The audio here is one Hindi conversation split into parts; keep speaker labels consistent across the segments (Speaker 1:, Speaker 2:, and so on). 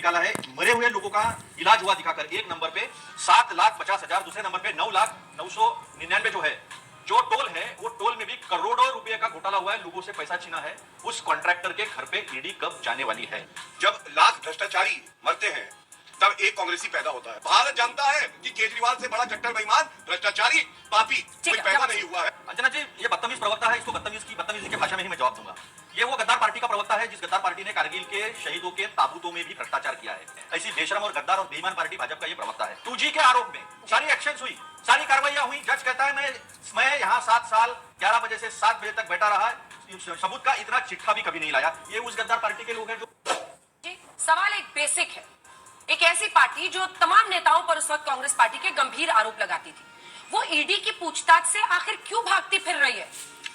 Speaker 1: निकाला है मरे हुए लोगों का इलाज हुआ दिखाकर। एक नंबर पे 7,50,000, दूसरे नंबर पे 9,09,99 जो है। जो टोल है वो टोल में भी करोड़ों रुपए का घोटाला हुआ है, लोगों से पैसा छीना है। उस कॉन्ट्रैक्टर के घर पे ईडी कब जाने वाली है?
Speaker 2: जब लाख भ्रष्टाचारी मरते हैं तब एक कांग्रेसी पैदा होता है। भारत जानता है कि केजरीवाल से बड़ा कट्टर बेईमान, भ्रष्टाचारी, पापी कोई पैदा नहीं हुआ है।
Speaker 1: अंजना जी, ये बदतमीज प्रवक्ता है, इसको बदतमीजी की भाषा में ही मैं जवाब दूंगा। ये वो गद्दार पार्टी का प्रवक्ता है जिस गद्दार पार्टी ने कारगिल के शहीदों के ताबूतों में भी भ्रष्टाचार किया है। ऐसी बेशरम और गद्दार और बेईमान पार्टी भाजपा का ये प्रवक्ता है। 2G के आरोप में सारी एक्शन हुई, सारी कार्रवाइयां हुई। जज कहता है मैं यहाँ 7 साल 11 बजे से 7 बजे तक बैठा रहा, सबूत का इतना चिट्ठा भी कभी नहीं लाया। ये उस गद्दार पार्टी के लोग हैं जो।
Speaker 3: सवाल एक बेसिक है, एक ऐसी पार्टी जो तमाम नेताओं पर उस वक्त कांग्रेस पार्टी के गंभीर आरोप लगाती थी, वो ईडी की पूछताछ से आखिर क्यों भागती फिर रही है,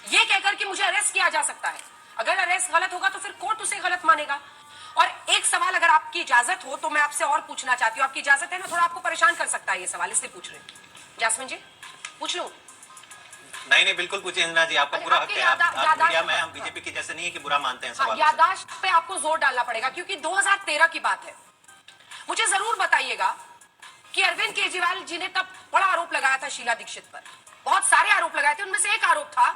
Speaker 3: ये कहकर कि मुझे अरेस्ट किया जा सकता है। अगर अरेस्ट गलत होगा तो फिर कोर्ट उसे गलत मानेगा। और एक सवाल अगर आपकी इजाजत हो तो मैं आपसे और पूछना चाहती हूँ, आपकी इजाजत है ना? थोड़ा आपको परेशान कर सकता है ये सवाल, इसलिए पूछ रहे हैं। जासमीन जी पूछ लूं?
Speaker 4: नहीं बिल्कुल पूछिए अंजना जी, आपका पूरा हक है। आप मीडिया में, हम बीजेपी की जैसे नहीं है कि बुरा मानते हैं सवाल।
Speaker 3: याददाश्त पे आपको जोर डालना पड़ेगा क्योंकि 2013 की बात है। मुझे जरूर बताइएगा कि अरविंद केजरीवाल जी ने तब बड़ा आरोप लगाया था शीला दीक्षित पर, बहुत सारे आरोप लगाए थे। उनमें से एक आरोप था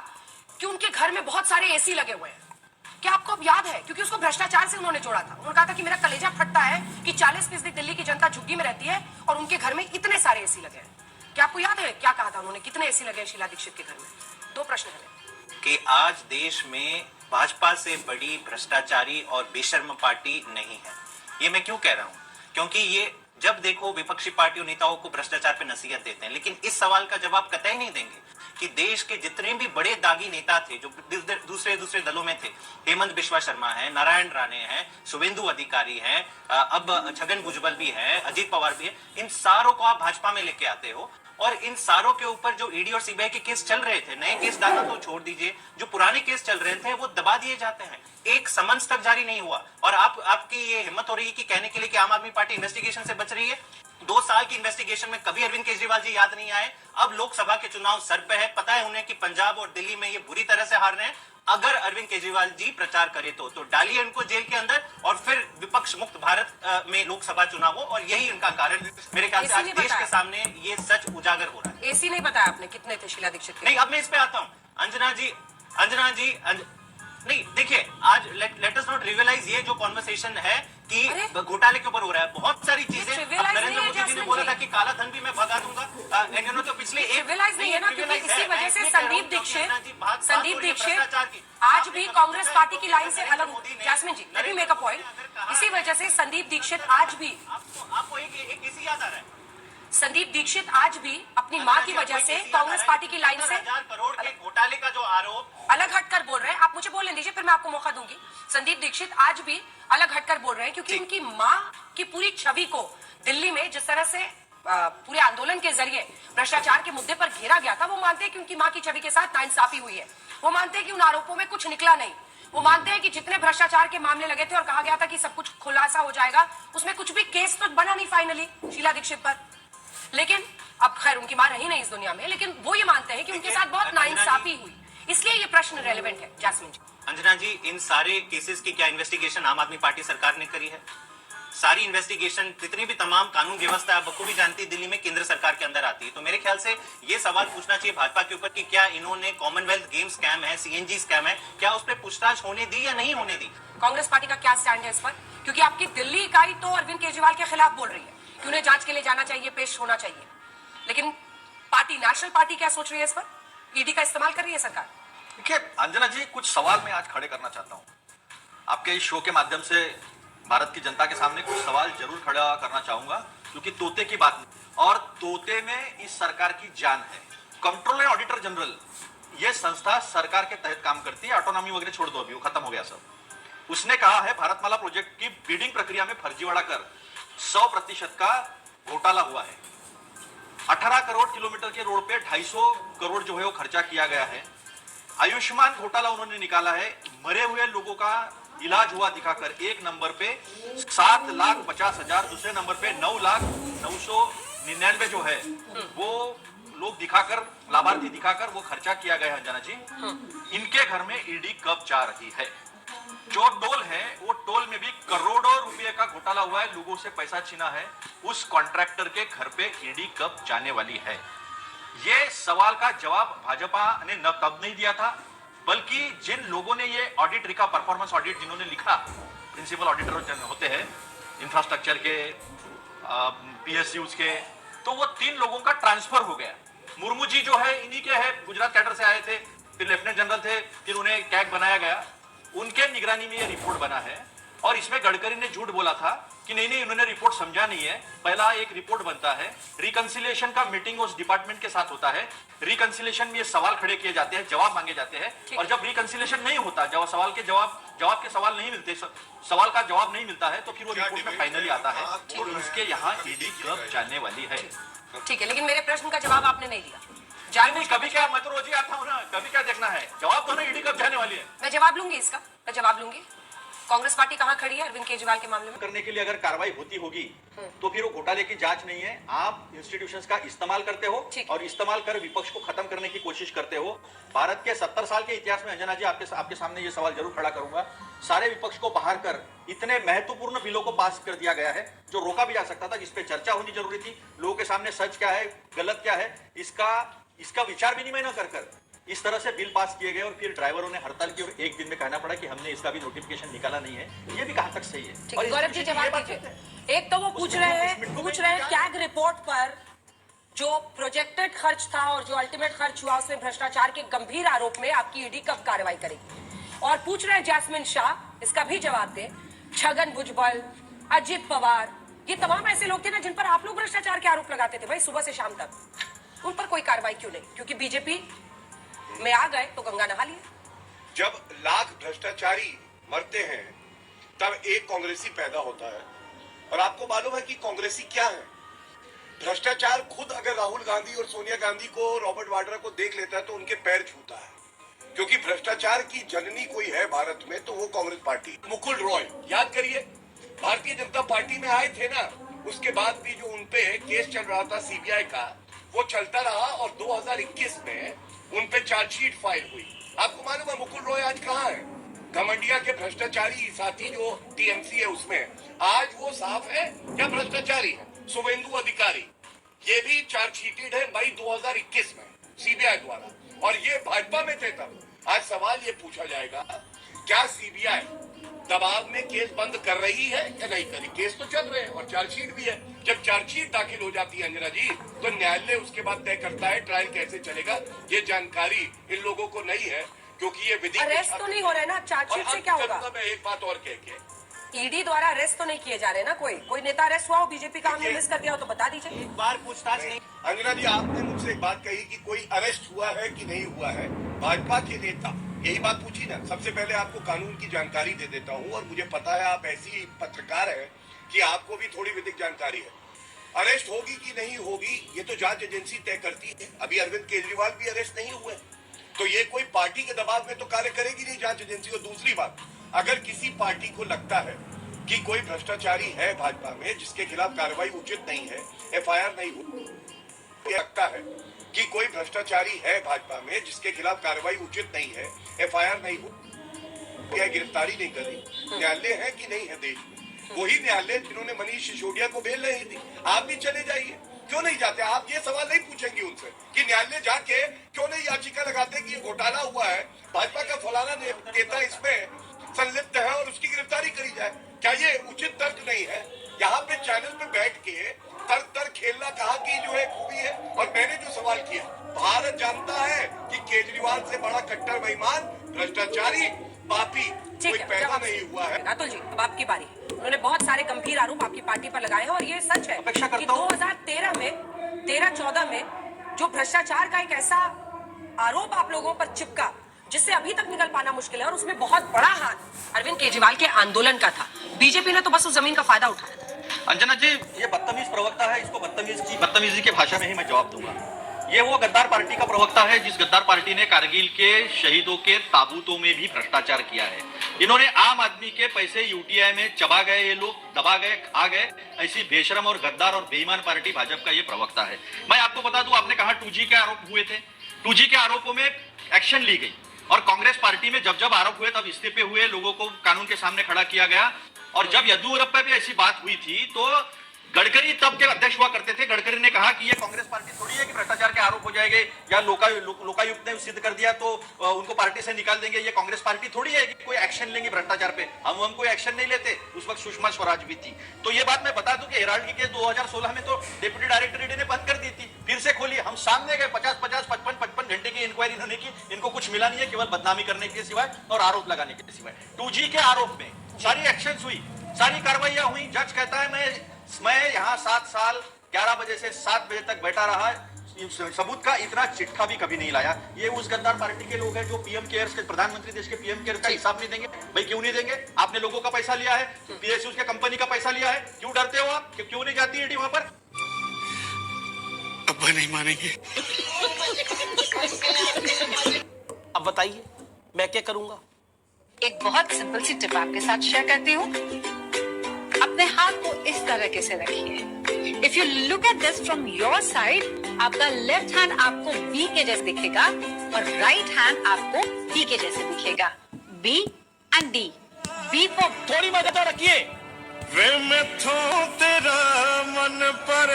Speaker 3: कि उनके घर में बहुत सारे एसी लगे हुए हैं। क्या आपको अब याद है? क्योंकि उसको भ्रष्टाचार से उन्होंने जोड़ा था। उन्होंने कहा था कि मेरा कलेजा फटता है कि 40% दिल्ली की जनता झुग्गी में रहती है और उनके घर में इतने सारे एसी लगे हैं। क्या आपको याद है क्या कहा था उन्होंने? कितने एसी लगे शीला दीक्षित के घर में? 2 प्रश्न है
Speaker 4: कि आज देश में भाजपा से बड़ी भ्रष्टाचारी और बेशर्म पार्टी नहीं है। ये मैं क्यों कह रहा हूं? क्योंकि ये जब देखो विपक्षी पार्टियों नेताओं को भ्रष्टाचार पे नसीहत देते हैं, लेकिन इस सवाल का जवाब कतई नहीं देंगे कि देश के जितने भी बड़े दागी नेता थे जो दूसरे दलों में थे, हेमंत बिश्वा शर्मा है, नारायण राणे हैं, शुभेंदु अधिकारी हैं, अब छगन भुजबल भी है, अजीत पवार भी है, इन सारों को आप भाजपा में लेके आते हो और इन सारों के ऊपर जो ईडी और सीबीआई के केस चल रहे थे, नए केस डालना तो छोड़ दीजिए, जो पुराने केस चल रहे थे वो दबा दिए जाते हैं। एक समन्स तक जारी नहीं हुआ और आपकी ये हिम्मत हो रही है कि कहने के लिए कि आम आदमी पार्टी इन्वेस्टिगेशन से बच रही है। 2 साल की इन्वेस्टिगेशन में कभी अरविंद केजरीवाल जी याद नहीं आए। अब लोकसभा के चुनाव सर पे है, पता है उन्हें कि पंजाब और दिल्ली में ये बुरी तरह से हार रहे हैं। अगर अरविंद केजरीवाल जी प्रचार करे तो डालिए इनको जेल के अंदर और फिर विपक्ष मुक्त भारत में लोकसभा चुनाव हो। और यही इनका कारण मेरे ख्याल से आज देश के सामने ये सच उजागर हो रहा है।
Speaker 3: एसी नहीं बताया आपने कितने थे शीला दीक्षित के?
Speaker 4: नहीं, अब मैं इस पे आता हूँ। अंजना जी नहीं देखिए, आज लेट अस नॉट रियलाइज ये जो कॉन्वर्सेशन है कि घोटाले के ऊपर हो रहा है, बहुत सारी चीजें। नरेंद्र मोदी जी ने बोला था कि काला धन भी मैं भगा दूंगा। तो पिछले एक
Speaker 3: नहीं है ना, क्योंकि इसी वजह से संदीप दीक्षित आज भी कांग्रेस पार्टी की लाइन से अलग। Jasmine ji, let me make a point. इसी वजह से संदीप दीक्षित आज भी,
Speaker 4: आपको एक इसी याद आ रहा है,
Speaker 3: संदीप दीक्षित आज भी अपनी मां की वजह से कांग्रेस पार्टी की लाइन से
Speaker 4: 1000 करोड़ के घोटाले का जो आरोप
Speaker 3: अलग हटकर बोल रहे हैं। आप मुझे बोलने दीजिए, फिर मैं आपको मौका दूंगी। संदीप दीक्षित आज भी अलग हटकर बोल रहे हैं क्योंकि उनकी मां की पूरी छवि को दिल्ली में जिस तरह से पूरे आंदोलन के जरिए भ्रष्टाचार के मुद्दे पर घेरा गया था, वो मानते हैं कि उनकी मां की छवि के साथ नाइंसाफी हुई है। वो मानते हैं कि उन आरोपों में कुछ निकला नहीं। वो मानते हैं कि जितने भ्रष्टाचार के मामले लगे थे और कहा गया था कि सब कुछ खुलासा हो जाएगा, उसमें कुछ भी केस तो बना नहीं फाइनली शीला दीक्षित पर। लेकिन अब खैर उनकी मां रही नहीं इस दुनिया में, लेकिन वो ये मानते हैं कि उनके साथ बहुत नाइंसाफी हुई। इसलिए ये प्रश्न रेलेवेंट है। जासमीन जी,
Speaker 4: अंजना जी, इन सारे केसेस की क्या इन्वेस्टिगेशन आम आदमी पार्टी सरकार ने करी है? सारी इन्वेस्टिगेशन, जितनी भी तमाम कानून व्यवस्था आप बखूबी जानती, दिल्ली में केंद्र सरकार के अंदर आती है। तो मेरे ख्याल से ये सवाल पूछना चाहिए भाजपा के ऊपर कि क्या इन्होंने कॉमनवेल्थ गेम स्कैम है, सीएनजी स्कैम है, क्या उस पर पूछताछ होने दी या नहीं होने दी?
Speaker 3: कांग्रेस पार्टी का क्या स्टैंड है इस पर? क्योंकि आपकी दिल्ली इकाई तो अरविंद केजरीवाल के खिलाफ बोल रही है कि उन्हें जांच के लिए जाना चाहिए, पेश होना चाहिए। लेकिन पार्टी, नेशनल पार्टी क्या सोच रही है इस पर? ईडी का इस्तेमाल कर रही है सरकार।
Speaker 1: देखिए अंजना जी, कुछ सवाल मैं आज खड़े करना चाहता हूं आपके इस शो के माध्यम से। भारत की जनता के सामने कुछ सवाल जरूर खड़ा करना चाहूंगा, क्योंकि तोते की बात नहीं, और तोते में इस सरकार की जान है। कंट्रोलर एंड ऑडिटर जनरल ये संस्था सरकार के तहत काम करती है। ऑटोनॉमी वगैरह छोड़ दो, अभी वो खत्म हो गया सब। उसने कहा है भारतमाला प्रोजेक्ट की बिडिंग प्रक्रिया में फर्जीवाड़ा कर 100% का घोटाला हुआ है। 18 करोड़ किलोमीटर के रोड पे 250 करोड़ जो है वो खर्चा किया गया है। आयुष्मान घोटाला उन्होंने निकाला है, मरे हुए लोगों का इलाज हुआ दिखाकर। एक नंबर पे 7,50,000, दूसरे नंबर पे 9,09,99 जो है वो लोग दिखाकर, लाभार्थी दिखाकर वो खर्चा किया गया है। अंजना जी, इनके घर में ईडी कब जा रही है? जो टोल है वो टोल में भी करोड़ों रुपए का घोटाला हुआ है, लोगों से पैसा छीना है। उस कॉन्ट्रैक्टर के घर पे ईडी कब जाने वाली है? ये सवाल का जवाब भाजपा ने न तब नहीं दिया था, बल्कि जिन लोगों ने ये ऑडिट लिखा, परफॉर्मेंस ऑडिट जिन्होंने लिखा, प्रिंसिपल ऑडिटर होते हैं इंफ्रास्ट्रक्चर के, पीएसयूज के, तो वो 3 लोगों का ट्रांसफर हो गया। मुर्मू जी जो है इन्हीं के है, गुजरात कैडर से आए थे, फिर लेफ्टिनेंट जनरल थे, फिर उन्हें कैग बनाया गया, उनके निगरानी में ये रिपोर्ट बना है। और इसमें गडकरी ने झूठ बोला था कि नहीं उन्होंने रिपोर्ट समझा नहीं है। पहला एक रिपोर्ट बनता है, रिकंसिलिएशन का मीटिंग उस डिपार्टमेंट के साथ होता है, रिकंसिलिएशन में ये सवाल खड़े किए जाते हैं, जवाब मांगे जाते हैं, और जब रिकंसिलिएशन नहीं होता, जब सवाल के जवाब के सवाल नहीं मिलते, सवाल का जवाब नहीं मिलता है, तो फिर वो रिपोर्ट में फाइनली आता है। तो उसके यहाँ ईडी कब जाने वाली है?
Speaker 3: ठीक है, लेकिन मेरे प्रश्न का जवाब आपने नहीं दिया।
Speaker 1: नहीं, कभी क्या, मैं तो रोज ही आता हूँ ना, कभी क्या देखना है? जवाब दो ना, ईडी कब जाने वाली है?
Speaker 3: मैं जवाब लूंगी इसका, मैं जवाब लूंगी। कांग्रेस पार्टी कहां खड़ी है अरविंद केजरीवाल के मामले में?
Speaker 1: करने के लिए अगर कार्रवाई होती होगी तो फिर वो घोटाले की जांच नहीं है, आप इंस्टीट्यूशंस का इस्तेमाल करते हो और इस्तेमाल कर विपक्ष को खत्म करने की कोशिश करते हो। भारत के 70 साल के इतिहास में अंजना जी आपके सामने ये सवाल जरूर खड़ा करूंगा, सारे विपक्ष को बाहर कर इतने महत्वपूर्ण बिलों को पास कर दिया गया है जो रोका भी जा सकता था, जिसपे चर्चा होनी जरूरी थी, लोगों के सामने सच क्या है, गलत क्या है, इसका विचार विनिमय न कर इस तरह से बिल पास किए गए, और फिर ड्राइवरों ने हड़ताल की और एक दिन में कहना पड़ा कि हमने इसका भी नोटिफिकेशन निकाला नहीं है। ये भी कहां तक सही है?
Speaker 3: और गौरव जी जवाब दीजिए। एक तो वो पूछ रहे हैं कैग रिपोर्ट पर जो प्रोजेक्टेड खर्च था और जो अल्टीमेट खर्च हुआ उसमें भ्रष्टाचार के गंभीर आरोप में आपकी ईडी कब कार्रवाई करेगी? और पूछ रहे हैं जैस्मिन शाह, इसका भी जवाब दें। छगन भुजबल, अजित पवार, ये तमाम ऐसे लोग थे ना जिन पर आप लोग भ्रष्टाचार के आरोप लगाते थे भाई सुबह से शाम तक, उन पर कोई कार्रवाई क्यों नहीं? क्योंकि बीजेपी में आ गए तो गंगा नहा लिए।
Speaker 2: जब लाख भ्रष्टाचारी मरते हैं तब एक कांग्रेसी पैदा होता है। और आपको मालूम है कि कांग्रेसी क्या है? भ्रष्टाचार खुद अगर राहुल गांधी और सोनिया गांधी को, रॉबर्ट वाड्रा को देख लेता है तो उनके पैर छूता है, क्योंकि भ्रष्टाचार की जननी कोई है भारत में तो वो कांग्रेस पार्टी। मुकुल रॉय, याद करिए, भारतीय जनता पार्टी में आए थे ना, उसके बाद भी जो उनपे केस चल रहा था सीबीआई का, वो चलता रहा और 2021 में उनपे चार्जशीट फाइल हुई। आपको मालूम है मुकुल रॉय आज कहाँ है? घमंडिया के भ्रष्टाचारी साथी जो टीएमसी है उसमें आज वो साफ है क्या भ्रष्टाचारी है? शुभेंदु अधिकारी, ये भी चार्जशीटेड है मई 2021 में सीबीआई द्वारा, और ये भाजपा में थे तब। आज सवाल ये पूछा जाएगा, क्या सीबीआई दबाव में केस बंद कर रही है या नहीं करी? केस तो चल रहे हैं और चार्जशीट भी है। जब चार्जशीट दाखिल हो जाती है अंजना जी, तो न्यायालय उसके बाद तय करता है ट्रायल कैसे चलेगा। ये जानकारी इन लोगों को नहीं है, क्योंकि ये विधि
Speaker 3: अरेस्ट तो नहीं हो रहे ना, चार्जशीट से क्या होगा?
Speaker 2: मैं एक बात और कह के,
Speaker 3: ईडी द्वारा अरेस्ट तो नहीं किए जा रहे ना, कोई नेता अरेस्ट हुआ हो बीजेपी का, हमने मिस कर दिया हो तो बता दीजिए।
Speaker 4: एक बार पूछताछ नहीं।
Speaker 2: अंजना जी, आपने मुझसे एक बात कही कि कोई अरेस्ट हुआ है कि नहीं हुआ है। भाजपा के नेता यही बात पूछी ना। सबसे पहले आपको कानून की जानकारी दे देता हूं, और मुझे पता है आप ऐसी पत्रकार है कि आपको भी थोड़ी विधिक जानकारी है। अरेस्ट होगी कि नहीं होगी ये तो जांच एजेंसी तय करती है। अभी अरविंद केजरीवाल भी अरेस्ट नहीं हुए, तो ये कोई पार्टी के दबाव में तो कार्य करेगी नहीं जांच एजेंसी। और दूसरी बात, अगर किसी पार्टी को लगता है कि कोई भ्रष्टाचारी है भाजपा में जिसके खिलाफ कार्रवाई उचित नहीं है, एफआईआर नहीं हुई, लगता है कि कोई भ्रष्टाचारी है भाजपा में जिसके खिलाफ कार्रवाई उचित नहीं है, एफआईआर नहीं हुई, या गिरफ्तारी नहीं करी, न्यायालय है कि नहीं है देश में? वही न्यायालय जिन्होंने मनीष सिसोदिया को बेल नहीं दी। आप भी चले जाइए, क्यों नहीं जाते? आप ये सवाल नहीं पूछेंगे उनसे कि न्यायालय जाके क्यों नहीं याचिका लगाते कि ये घोटाला हुआ है, भाजपा का फलाना नेता इसमें संलिप्त है और उसकी गिरफ्तारी करी जाए? क्या ये उचित तर्क नहीं है? यहाँ पे चैनल पे बैठ के तर्क खेलना कहाँ की जो है खूबी है। और मैंने जो सवाल किया, भारत जानता है कि केजरीवाल से बड़ा कट्टर बेईमान, भ्रष्टाचारी, पापी कोई पैदा नहीं हुआ है।
Speaker 3: अतुल जी, अब आपकी बारी। उन्होंने बहुत सारे गंभीर आरोप आपकी पार्टी पर लगाए हैं और ये सच है कि 2013-14 में जो भ्रष्टाचार का एक ऐसा आरोप आप लोगों पर चिपका जिससे अभी तक निकल पाना मुश्किल है, और उसमें बहुत बड़ा हाथ अरविंद केजरीवाल के आंदोलन का था। बीजेपी ने तो बस उस जमीन का फायदा उठाया था।
Speaker 1: अंजना जी, ये बदतमीज प्रवक्ता है, इसको बदतमीजी की भाषा में ही मैं जवाब दूंगा। ये वो गद्दार पार्टी का प्रवक्ता है जिस गद्दार पार्टी ने कारगिल के शहीदों के ताबूतों में भी भ्रष्टाचार किया है। इन्होंने आम आदमी के पैसे यूटीआई में चबा गए, ये लोग दबा गए, खा गए। ऐसी बेशरम और गद्दार और बेईमान पार्टी भाजपा का ये प्रवक्ता है। मैं आपको बता दूं, आपने कहा 2G के आरोप हुए थे, 2G के आरोपों में एक्शन ली गई। और कांग्रेस पार्टी में जब जब आरोप हुए तब इस्तीफे हुए, लोगों को कानून के सामने खड़ा किया गया। और जब येदियुरप्पा भी ऐसी बात हुई थी तो गडकरी तब के अध्यक्ष हुआ करते थे, गडकरी ने कहा कि ये कांग्रेस पार्टी थोड़ी है कि भ्रष्टाचार के आरोप हो जाएंगे या लोकायुक्त ने सिद्ध कर दिया तो उनको पार्टी से निकाल देंगे। ये कांग्रेस पार्टी थोड़ी है कि कोई एक्शन लेंगे भ्रष्टाचार पे। हम कोई एक्शन नहीं लेते। उस वक्त सुषमा स्वराज भी थी। तो ये बात मैं बता दूं कि हेराल्ड की केस 2016 में तो डेप्यूटी डायरेक्टर ईडी ने बंद कर दी थी, फिर से खोली। हम सामने गए, 55 घंटे की इंक्वायरी इन्होंने की, इनको कुछ मिला नहीं है केवल बदनामी करने के सिवाय और आरोप लगाने के सिवाय। 2G के आरोप में सारी एक्शन हुई, सारी कार्रवाइयां हुई। जज कहता है मैं यहाँ 7 साल 11 बजे से 7 बजे तक बैठा रहा, सबूत का इतना चिट्ठा भी कभी नहीं लाया। ये उस गद्दार पार्टी के लोग हैं जो पीएम केयर्स के प्रधानमंत्री देश के पीएम केयर्स का हिसाब नहीं देंगे। भाई क्यों नहीं देंगे? आपने लोगों का पैसा लिया है, पीएसयू के कंपनी का पैसा लिया है, क्यों डरते हो आप? क्यों नहीं जाती ईडी वहां पर?
Speaker 2: अब्बा नहीं मानेंगे।
Speaker 5: अब बताइए मैं क्या करूंगा?
Speaker 6: एक बहुत सिंपल सी टिप आपके साथ शेयर करती हूँ। अपने हाथ को इस तरीके से रखिए। If you look at this from your side, आपका लेफ्ट हैंड आपको बी के जैसे दिखेगा और राइट हैंड आपको डी के जैसे दिखेगा। B and D. B for
Speaker 5: थोड़ी मदद रखिए।
Speaker 2: वे मैं तेरा मन पर